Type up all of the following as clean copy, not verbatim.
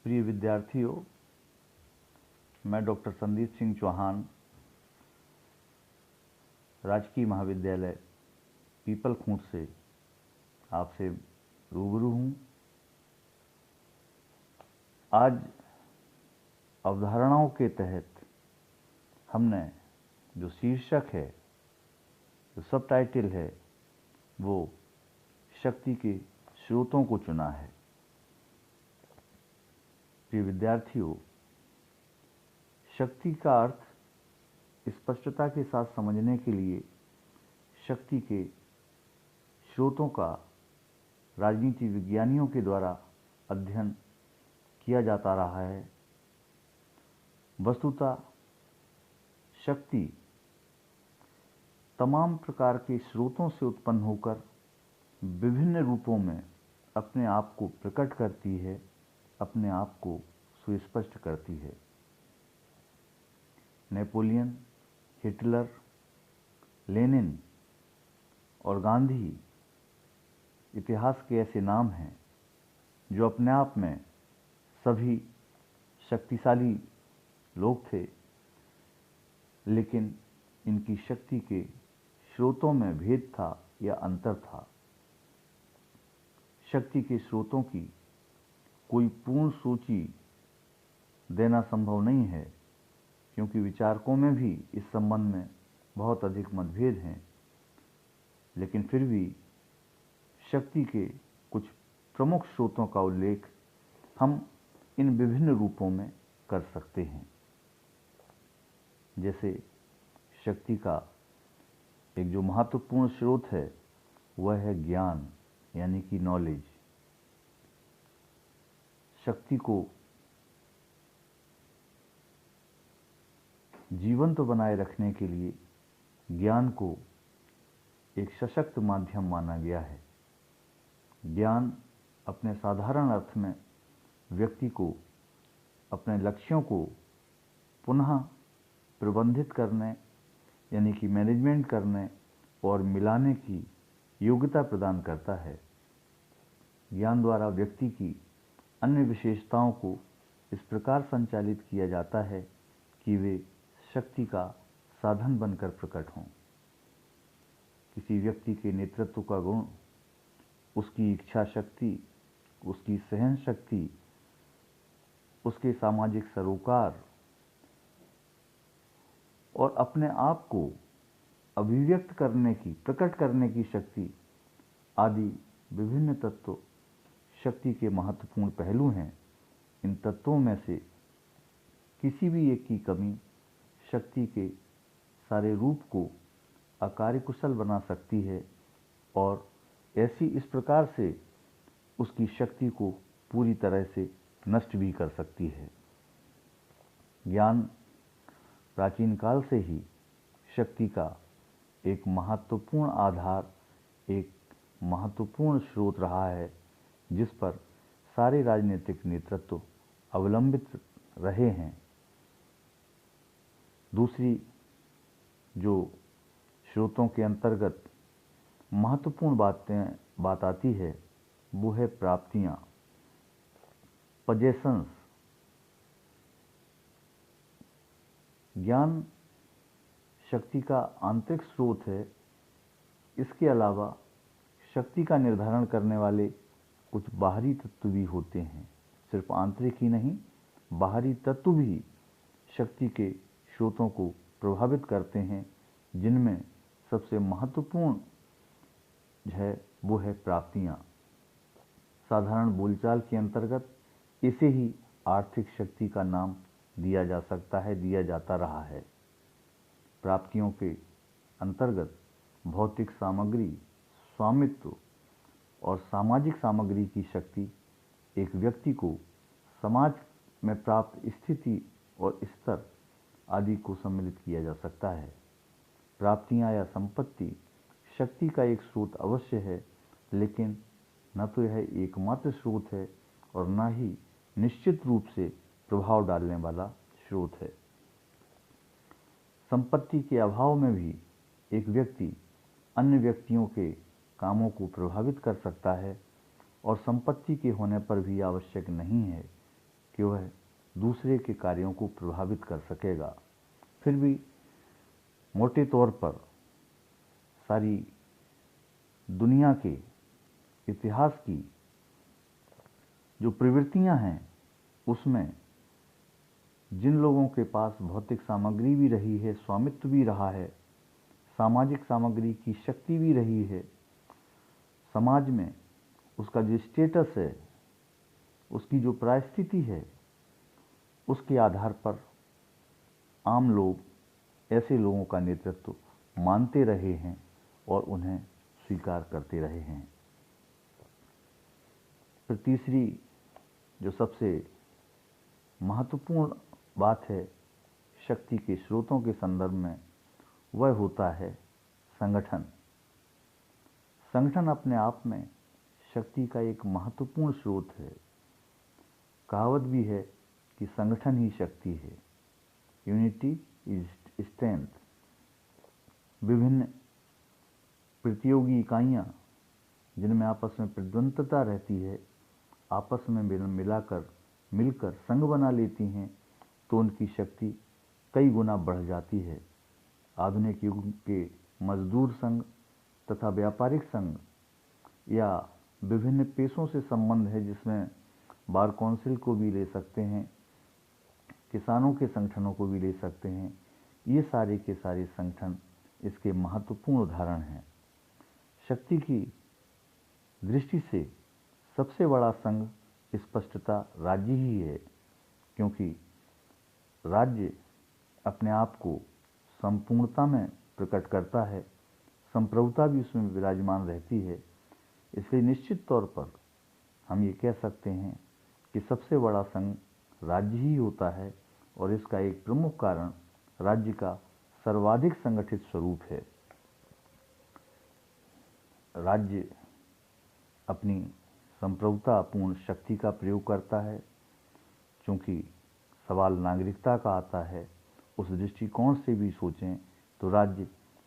प्रिय विद्यार्थियों, मैं डॉक्टर संदीप सिंह चौहान, राजकीय महाविद्यालय पीपल खूंट से आपसे रूबरू हूँ। आज अवधारणाओं के तहत हमने जो शीर्षक है, जो सब टाइटल है, वो शक्ति के स्रोतों को चुना है। प्रिय विद्यार्थियों, शक्ति का अर्थ स्पष्टता के साथ समझने के लिए शक्ति के स्रोतों का राजनीति विज्ञानियों के द्वारा अध्ययन किया जाता रहा है। वस्तुतः शक्ति तमाम प्रकार के स्रोतों से उत्पन्न होकर विभिन्न रूपों में अपने आप को प्रकट करती है, अपने आप को सुस्पष्ट करती है। नेपोलियन, हिटलर, लेनिन और गांधी इतिहास के ऐसे नाम हैं जो अपने आप में सभी शक्तिशाली लोग थे, लेकिन इनकी शक्ति के स्रोतों में भेद था या अंतर था। शक्ति के स्रोतों की कोई पूर्ण सूची देना संभव नहीं है, क्योंकि विचारकों में भी इस संबंध में बहुत अधिक मतभेद हैं। लेकिन फिर भी शक्ति के कुछ प्रमुख स्रोतों का उल्लेख हम इन विभिन्न रूपों में कर सकते हैं। जैसे शक्ति का एक जो महत्वपूर्ण स्रोत है वह है ज्ञान, यानी कि नॉलेज। शक्ति को जीवंत बनाए रखने के लिए ज्ञान को एक सशक्त माध्यम माना गया है। ज्ञान अपने साधारण अर्थ में व्यक्ति को अपने लक्ष्यों को पुनः प्रबंधित करने, यानी कि मैनेजमेंट करने और मिलाने की योग्यता प्रदान करता है। ज्ञान द्वारा व्यक्ति की अन्य विशेषताओं को इस प्रकार संचालित किया जाता है कि वे शक्ति का साधन बनकर प्रकट हों। किसी व्यक्ति के नेतृत्व का गुण, उसकी इच्छा शक्ति, उसकी सहन शक्ति, उसके सामाजिक सरोकार और अपने आप को अभिव्यक्त करने की, प्रकट करने की शक्ति आदि विभिन्न तत्व शक्ति के महत्वपूर्ण पहलू हैं। इन तत्वों में से किसी भी एक की कमी शक्ति के सारे रूप को अकार्यकुशल बना सकती है और ऐसी इस प्रकार से उसकी शक्ति को पूरी तरह से नष्ट भी कर सकती है। ज्ञान प्राचीन काल से ही शक्ति का एक महत्वपूर्ण आधार, एक महत्वपूर्ण स्रोत रहा है, जिस पर सारे राजनीतिक नेतृत्व अवलंबित रहे हैं। दूसरी जो स्रोतों के अंतर्गत महत्वपूर्ण बात आती है वो है प्राप्तियां, पजेशंस। ज्ञान शक्ति का आंतरिक स्रोत है। इसके अलावा शक्ति का निर्धारण करने वाले कुछ बाहरी तत्व भी होते हैं। सिर्फ आंतरिक ही नहीं, बाहरी तत्व भी शक्ति के स्रोतों को प्रभावित करते हैं, जिनमें सबसे महत्वपूर्ण है वो है प्राप्तियां। साधारण बोलचाल के अंतर्गत इसे ही आर्थिक शक्ति का नाम दिया जा सकता है, दिया जाता रहा है। प्राप्तियों के अंतर्गत भौतिक सामग्री, स्वामित्व और सामाजिक सामग्री की शक्ति एक व्यक्ति को समाज में प्राप्त स्थिति और स्तर आदि को सम्मिलित किया जा सकता है। प्राप्तियां या संपत्ति शक्ति का एक स्रोत अवश्य है, लेकिन न तो यह एकमात्र स्रोत है और न ही निश्चित रूप से प्रभाव डालने वाला स्रोत है। संपत्ति के अभाव में भी एक व्यक्ति अन्य व्यक्तियों के कामों को प्रभावित कर सकता है और संपत्ति के होने पर भी आवश्यक नहीं है कि वह दूसरे के कार्यों को प्रभावित कर सकेगा। फिर भी मोटे तौर पर सारी दुनिया के इतिहास की जो प्रवृत्तियां हैं उसमें जिन लोगों के पास भौतिक सामग्री भी रही है, स्वामित्व भी रहा है, सामाजिक सामग्री की शक्ति भी रही है, समाज में उसका जो स्टेटस है, उसकी जो परिस्थिति है, उसके आधार पर आम लोग ऐसे लोगों का नेतृत्व मानते रहे हैं और उन्हें स्वीकार करते रहे हैं। फिर तीसरी जो सबसे महत्वपूर्ण बात है शक्ति के स्रोतों के संदर्भ में, वह होता है संगठन। संगठन अपने आप में शक्ति का एक महत्वपूर्ण स्रोत है। कहावत भी है कि संगठन ही शक्ति है, यूनिटी इज स्ट्रेंथ। विभिन्न प्रतियोगी इकाइयां जिनमें आपस में प्रतिद्वंद्विता रहती है, आपस में मिलकर संघ बना लेती हैं तो उनकी शक्ति कई गुना बढ़ जाती है। आधुनिक युग के मजदूर संघ तथा व्यापारिक संघ या विभिन्न पेशों से संबंध है, जिसमें बार काउंसिल को भी ले सकते हैं, किसानों के संगठनों को भी ले सकते हैं। ये सारे के सारे संगठन इसके महत्वपूर्ण उदाहरण हैं। शक्ति की दृष्टि से सबसे बड़ा संघ स्पष्टता राज्य ही है, क्योंकि राज्य अपने आप को संपूर्णता में प्रकट करता है, संप्रभुता भी उसमें विराजमान रहती है। इसलिए निश्चित तौर पर हम ये कह सकते हैं कि सबसे बड़ा संघ राज्य ही होता है, और इसका एक प्रमुख कारण राज्य का सर्वाधिक संगठित स्वरूप है। राज्य अपनी संप्रभुतापूर्ण शक्ति का प्रयोग करता है। चूंकि सवाल नागरिकता का आता है, उस दृष्टिकोण से भी सोचें तो राज्य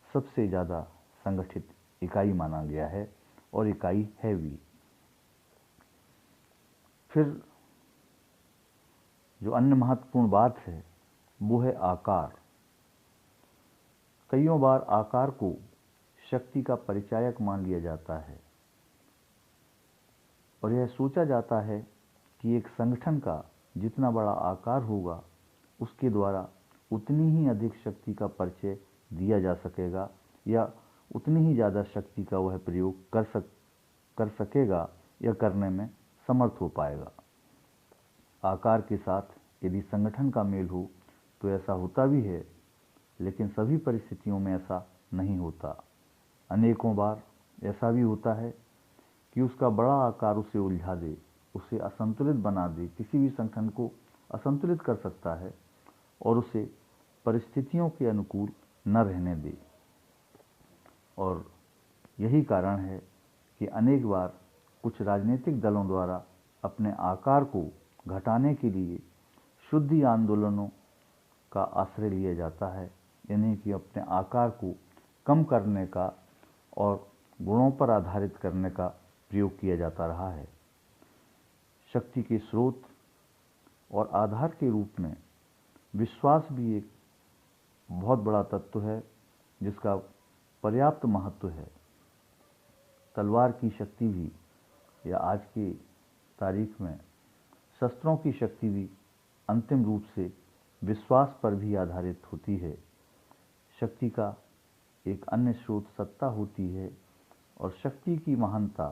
सबसे ज़्यादा संगठित इकाई माना गया है और इकाई है भी। फिर जो अन्य महत्वपूर्ण बात है वो है आकार। कईयों बार आकार को शक्ति का परिचायक मान लिया जाता है और यह सोचा जाता है कि एक संगठन का जितना बड़ा आकार होगा उसके द्वारा उतनी ही अधिक शक्ति का परिचय दिया जा सकेगा या उतनी ही ज़्यादा शक्ति का वह प्रयोग कर सकेगा या करने में समर्थ हो पाएगा। आकार के साथ यदि संगठन का मेल हो तो ऐसा होता भी है, लेकिन सभी परिस्थितियों में ऐसा नहीं होता। अनेकों बार ऐसा भी होता है कि उसका बड़ा आकार उसे उलझा दे, उसे असंतुलित बना दे, किसी भी संगठन को असंतुलित कर सकता है और उसे परिस्थितियों के अनुकूल न रहने दे। और यही कारण है कि अनेक बार कुछ राजनीतिक दलों द्वारा अपने आकार को घटाने के लिए शुद्धि आंदोलनों का आश्रय लिया जाता है, यानी कि अपने आकार को कम करने का और गुणों पर आधारित करने का प्रयोग किया जाता रहा है। शक्ति के स्रोत और आधार के रूप में विश्वास भी एक बहुत बड़ा तत्व है जिसका पर्याप्त महत्व है। तलवार की शक्ति भी या आज की तारीख में शस्त्रों की शक्ति भी अंतिम रूप से विश्वास पर भी आधारित होती है। शक्ति का एक अन्य स्रोत सत्ता होती है और शक्ति की महानता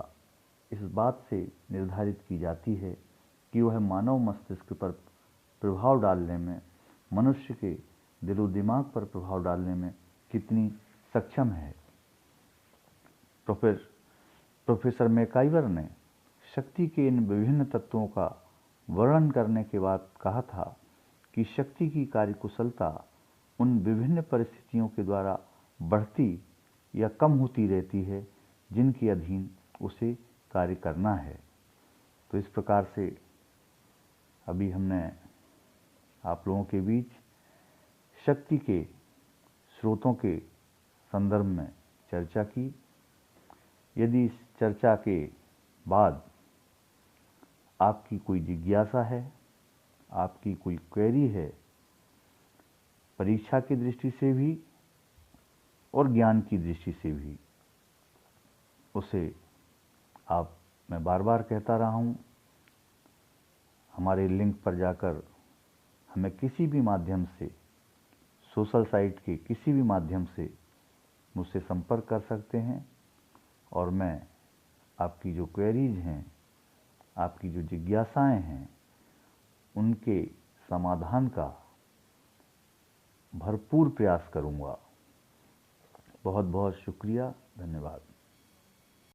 इस बात से निर्धारित की जाती है कि वह मानव मस्तिष्क पर प्रभाव डालने में, मनुष्य के दिलो दिमाग पर प्रभाव डालने में कितनी सक्षम है। प्रोफेसर मैकाइवर ने शक्ति के इन विभिन्न तत्वों का वर्णन करने के बाद कहा था कि शक्ति की कार्यकुशलता उन विभिन्न परिस्थितियों के द्वारा बढ़ती या कम होती रहती है जिनके अधीन उसे कार्य करना है। तो इस प्रकार से अभी हमने आप लोगों के बीच शक्ति के स्रोतों के संदर्भ में चर्चा की। यदि इस चर्चा के बाद आपकी कोई जिज्ञासा है आपकी कोई क्वेरी है, परीक्षा की दृष्टि से भी और ज्ञान की दृष्टि से भी, उसे मैं बार बार कहता रहा हूं, हमारे लिंक पर जाकर हमें किसी भी माध्यम से, सोशल साइट के किसी भी माध्यम से मुझसे संपर्क कर सकते हैं और मैं आपकी जो क्वेरीज हैं, आपकी जो जिज्ञासाएं हैं, उनके समाधान का भरपूर प्रयास करूंगा। बहुत बहुत शुक्रिया, धन्यवाद।